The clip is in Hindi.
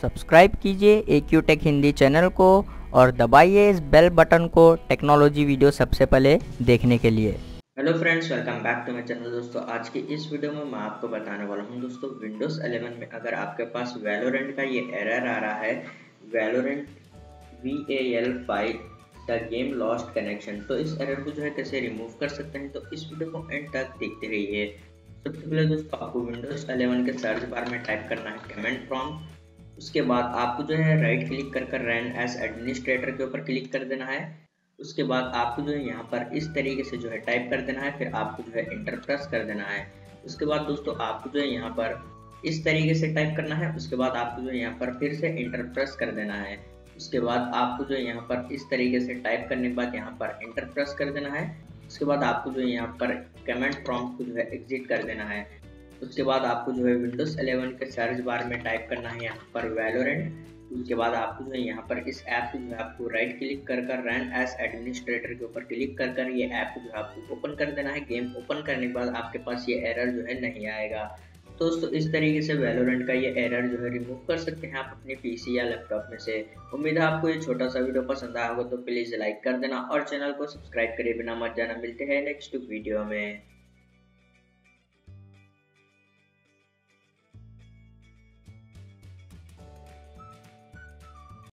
सब्सक्राइब कीजिए AQ टेक हिंदी चैनल को और दबाइए इस बेल बटन को टेक्नोलॉजी वीडियो सबसे पहले देखने के लिए। Hello friends, welcome back to my channel. दोस्तों, आज की इस वीडियो में मैं आपको बताने वाला हूं दोस्तों, विंडोज़ 11 में अगर आपके पास वैलोरेंट का ये एरर आ रहा है, Valorant VAL5 the game lost connection, तो इस एरर को जो है कैसे रिमूव कर सकते हैं, तो इस वीडियो को एंड तक देखते रहिए। सबसे पहले दोस्तों, आपको विंडोज़ 11 के सर्च बार में टाइप करना है कमांड प्रॉम्प्ट। उसके बाद आपको जो है राइट क्लिक कर रन एज एडमिनिस्ट्रेटर के ऊपर क्लिक कर देना है। उसके बाद आपको जो है यहाँ पर इस तरीके से जो है टाइप कर देना है, फिर आपको जो है इंटर प्रेस कर देना है। उसके बाद दोस्तों आपको जो है यहाँ पर इस तरीके से टाइप करना है। उसके बाद आपको जो है यहाँ पर फिर से इंटर प्रेस कर देना है। उसके बाद आपको जो है यहाँ पर इस तरीके से टाइप करने के बाद यहाँ पर इंटर प्रेस कर देना है। उसके बाद आपको जो है यहाँ पर कमेंट प्रॉम्प्ट को जो है एग्जिट कर देना है। उसके बाद आपको जो है विंडोज़ 11 के सर्च बार में टाइप करना है यहाँ पर वैलोरेंट। उसके बाद आपको जो है यहाँ पर इस ऐप को जो है आपको राइट क्लिक कर रन एज एडमिनिस्ट्रेटर के ऊपर क्लिक कर ये ऐप को जो है आपको ओपन कर देना है। गेम ओपन करने के बाद आपके पास ये एरर जो है नहीं आएगा। तो दोस्तों, इस तरीके से वैलोरेंट का ये एरर जो है रिमूव कर सकते हैं आप अपने पीसी या लैपटॉप में से। उम्मीद है आपको ये छोटा सा वीडियो पसंद आया होगा, तो प्लीज़ लाइक कर देना और चैनल को सब्सक्राइब करे बिना मत जाना। मिलते हैं नेक्स्ट वीडियो में।